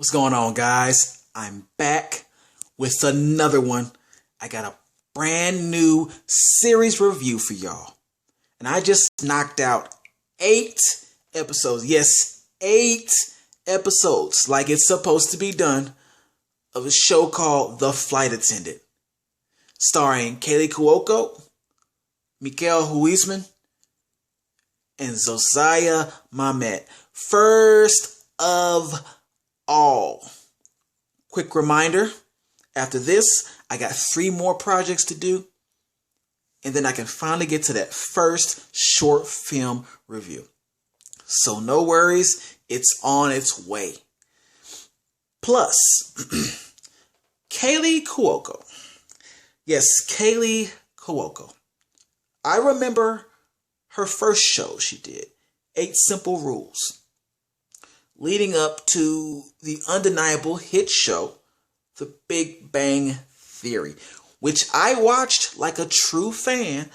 What's going on, guys? I'm back with another one. I got a brand new series review for y'all. And I just knocked out 8 episodes. Yes, 8 episodes, like it's supposed to be done, of a show called The Flight Attendant, starring Kaley Cuoco, Mikael Huisman, and Josiah Mamet. First of all, quick reminder, after this, I got 3 more projects to do, and then I can finally get to that first short film review. So no worries, it's on its way. Plus, Kaley Cuoco. Yes, Kaley Cuoco. I remember her first show she did, 8 Simple Rules, leading up to the undeniable hit show, The Big Bang Theory, which I watched like a true fan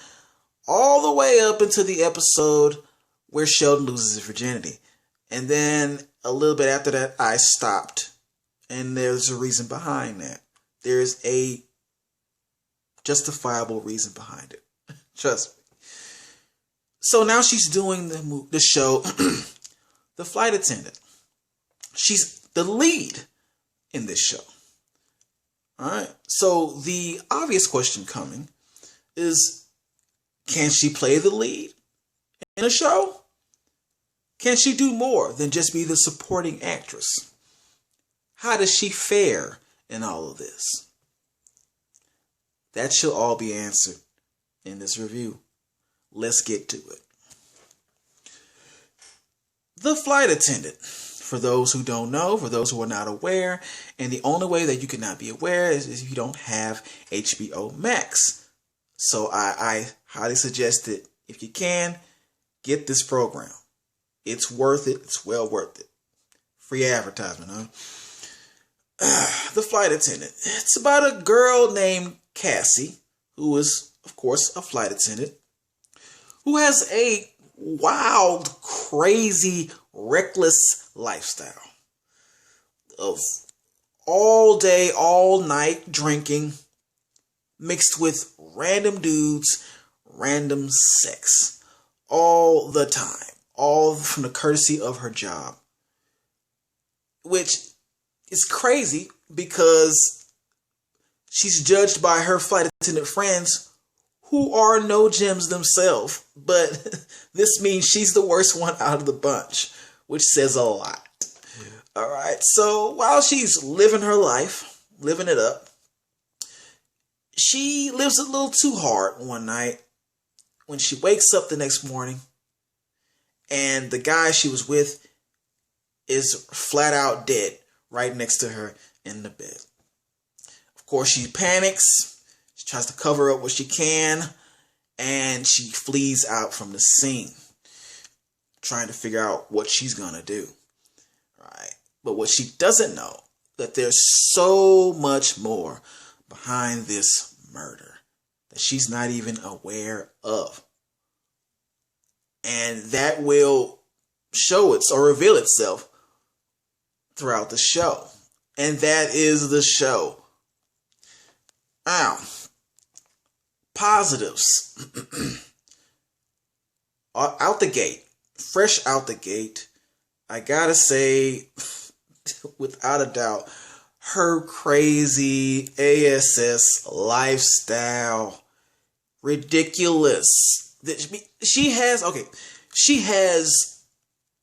all the way up into the episode where Sheldon loses his virginity. And then a little bit after that, I stopped. And there's a reason behind that. There's a justifiable reason behind it. Trust me. So now she's doing the show, The Flight Attendant. She's the lead in this show. All right. So the obvious question coming is, can she play the lead in a show? Can she do more than just be the supporting actress? How does she fare in all of this? That shall all be answered in this review. Let's get to it. The Flight Attendant, for those who don't know, for those who are not aware, and the only way that you cannot be aware is if you don't have HBO Max. So I highly suggest that if you can, get this program. It's worth it. It's well worth it. Free advertisement, huh? The Flight Attendant. It's about a girl named Cassie, who is, of course, a flight attendant, who has a wild, crazy, reckless lifestyle of all day, all night drinking, mixed with random dudes, random sex, all the time, all from the courtesy of her job, which is crazy because she's judged by her flight attendant friends who are no gems themselves, but this means she's the worst one out of the bunch, which says a lot. All right, so while she's living her life, living it up, she lives a little too hard one night when she wakes up the next morning and the guy she was with is flat out dead right next to her in the bed. Of course, she panics. She tries to cover up what she can, and she flees out from the scene, trying to figure out what she's going to do. Right? But what she doesn't know, that there's so much more behind this murder that she's not even aware of. And that will show it or reveal itself throughout the show. And that is the show. Now, positives. Out the gate, fresh out the gate, I gotta say, without a doubt, her crazy ASS lifestyle, ridiculous. She has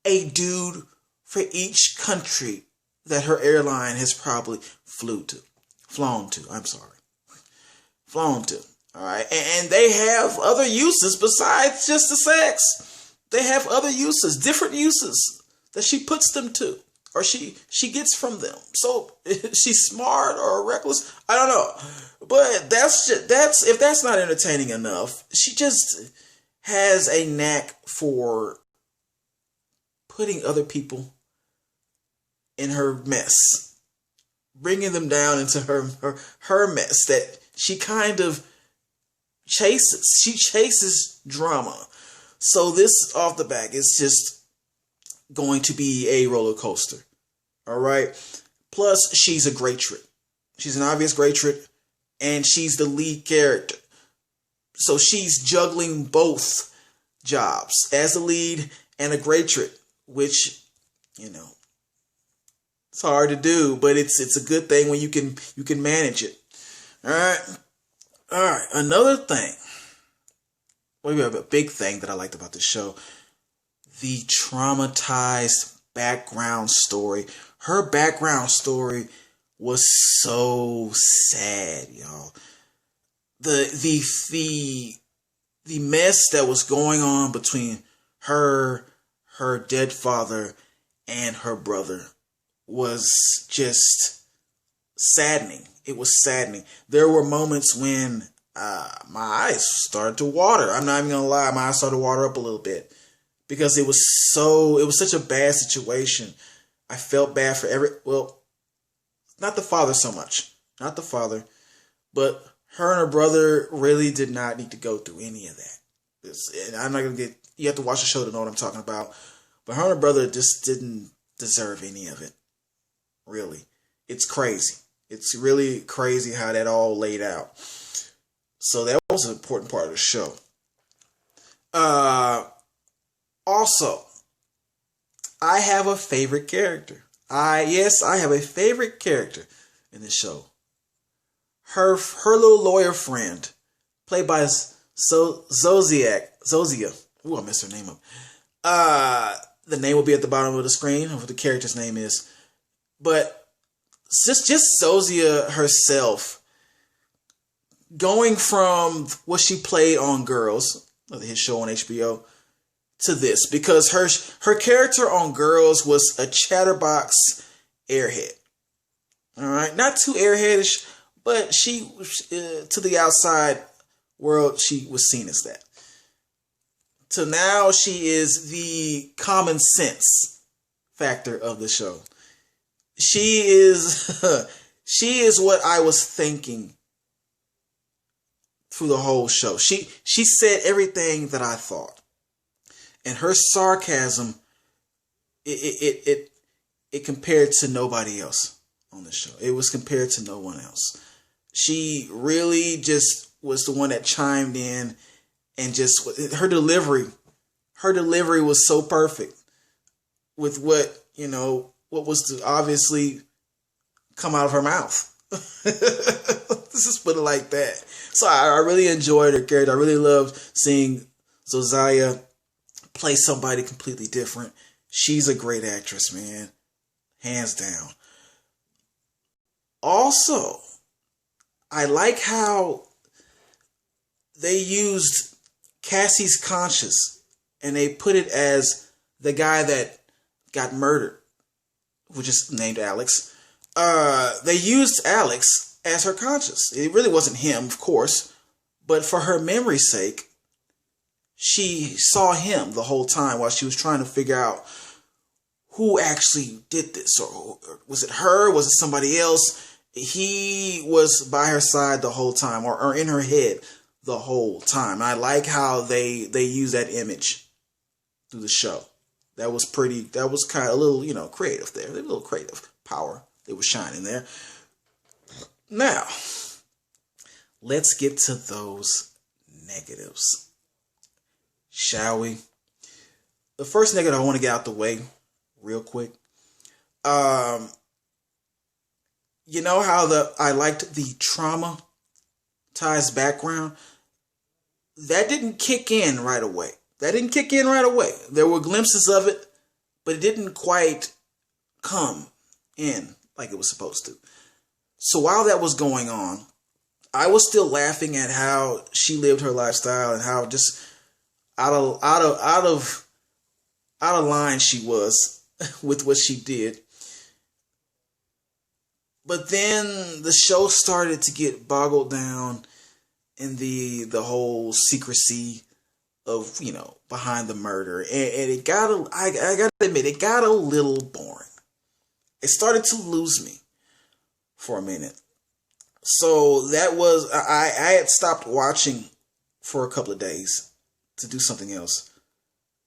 a dude for each country that her airline has probably flown to. All right. And they have other uses besides just the sex. They have other uses, different uses that she puts them to, or she gets from them. So she's smart or reckless, I don't know. But that's if that's not entertaining enough, she just has a knack for putting other people in her mess, bringing them down into her mess that she kind of chases. She chases drama. So this off the back is just going to be a roller coaster. All right. Plus, she's a great trick. She's an obvious great trick, and she's the lead character. So she's juggling both jobs as a lead and a great trick, which, you know, it's hard to do, but it's a good thing when you can manage it. All right. Another thing, maybe a big thing that I liked about the show, the traumatized background story. Her background story was so sad, y'all. The mess that was going on between her dead father and her brother was just saddening. It was saddening. There were moments when my eyes started to water. I'm not even gonna lie, my eyes started to water up a little bit because it was such a bad situation. I felt bad for not the father so much, not the father, but her and her brother really did not need to go through any of that. And I'm not gonna you have to watch the show to know what I'm talking about. But her and her brother just didn't deserve any of it. Really. It's crazy. It's really crazy how that all laid out. So that was an important part of the show. Also, I have a favorite character. I have a favorite character in the show. Her little lawyer friend, played by Zozia. Ooh, I messed her name up. The name will be at the bottom of the screen of what the character's name is. But just Zozia herself, going from what she played on Girls, his show on HBO, to this, because her character on Girls was a chatterbox airhead. All right, not too airheadish, but she to the outside world she was seen as that. So now she is the common sense factor of the show. She is what I was thinking through the whole show. She said everything that I thought. And her sarcasm, it compared to nobody else on the show. It was compared to no one else. She really just was the one that chimed in, and just her delivery was so perfect with what was to obviously come out of her mouth. Let's just put it like that. So I really enjoyed her character. I really loved seeing Zozia play somebody completely different. She's a great actress, man. Hands down. Also, I like how they used Cassie's conscience and they put it as the guy that got murdered, which is named Alex. They used Alex as her conscience. It really wasn't him, of course, but for her memory's sake, she saw him the whole time while she was trying to figure out who actually did this. Or was it her? Was it somebody else? He was by her side the whole time, or in her head the whole time. And I like how they use that image through the show. That was kind of a little, creative there. A little creative power they were shining there. Now, let's get to those negatives, shall we? The first negative I want to get out the way real quick. You know how I liked the traumatized background? That didn't kick in right away. There were glimpses of it, but it didn't quite come in like it was supposed to. So while that was going on, I was still laughing at how she lived her lifestyle and how just out of line she was with what she did. But then the show started to get boggled down in the whole secrecy of, behind the murder. And it got, I gotta admit, it got a little boring. It started to lose me for a minute. So that was, I had stopped watching for a couple of days to do something else.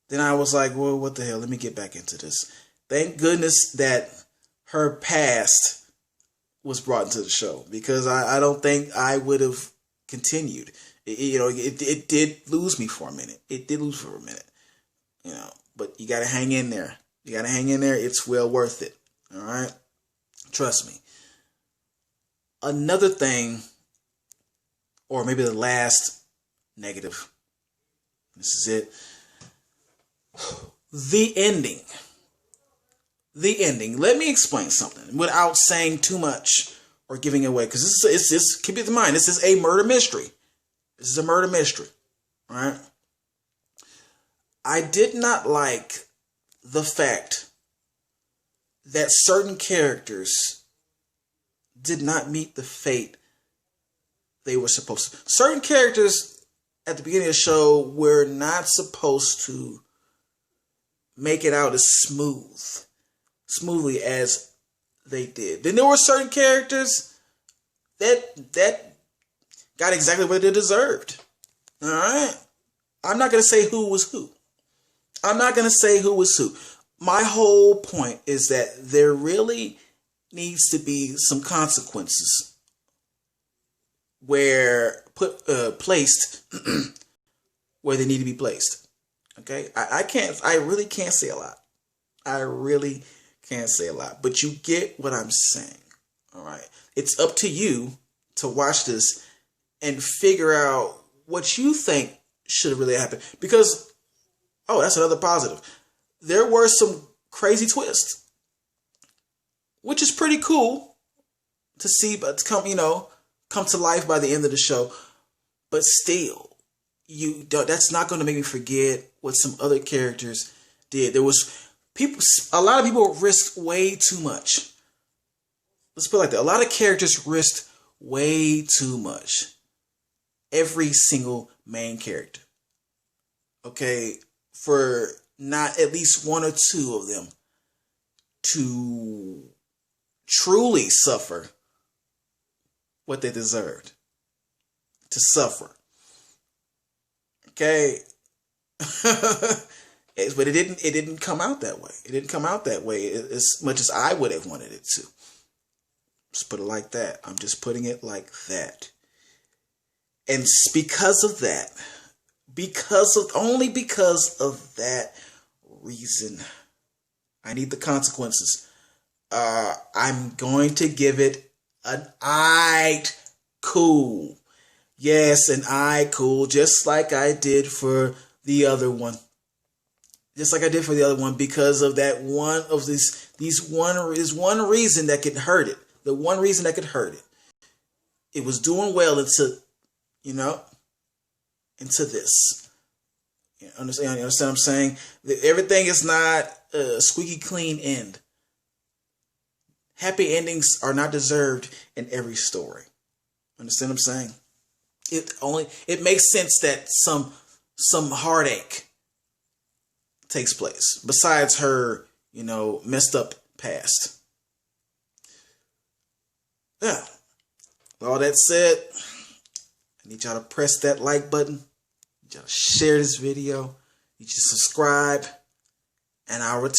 Then I was like, well, what the hell? Let me get back into this. Thank goodness that her past was brought into the show, because I don't think I would have continued. It did lose me for a minute. It did lose for a minute, but you got to hang in there. You got to hang in there. It's well worth it. All right. Trust me. Another thing, or maybe the last negative. This is it. The ending. The ending. Let me explain something without saying too much or giving away, because this keep it in mind. This is a murder mystery. This is a murder mystery. All right. I did not like the fact that certain characters did not meet the fate they were supposed to. Certain characters at the beginning of the show were not supposed to make it out as smoothly as they did. Then there were certain characters that got exactly what they deserved. All right? I'm not going to say who was who. I'm not going to say who was who. My whole point is that there really needs to be some consequences placed where they need to be placed. Okay? I really can't say a lot. I really can't say a lot. But you get what I'm saying. All right? It's up to you to watch this and figure out what you think should have really happened. Because, that's another positive. There were some crazy twists, which is pretty cool to see, but come to life by the end of the show. But still, that's not going to make me forget what some other characters did. There was a lot of people risked way too much. Let's put it like that. A lot of characters risked way too much. Every single main character. Okay, for not at least one or two of them to truly suffer what they deserved to suffer. Okay. But it didn't come out that way. It didn't come out that way as much as I would have wanted it to. Just put it like that. I'm just putting it like that. And because of that, only because of that reason, I need the consequences. I'm going to give it an aight cool. Yes, an aight cool, just like I did for the other one. Just like I did for the other one, because of that one of these one reason that could hurt it. The one reason that could hurt it. It was doing well into this. You understand what I'm saying? Everything is not a squeaky clean end. Happy endings are not deserved in every story. Understand what I'm saying? It makes sense that some heartache takes place besides her, messed up past. Yeah. With all that said, I need y'all to press that like button. I need y'all to share this video. I need you to subscribe. And I'll return.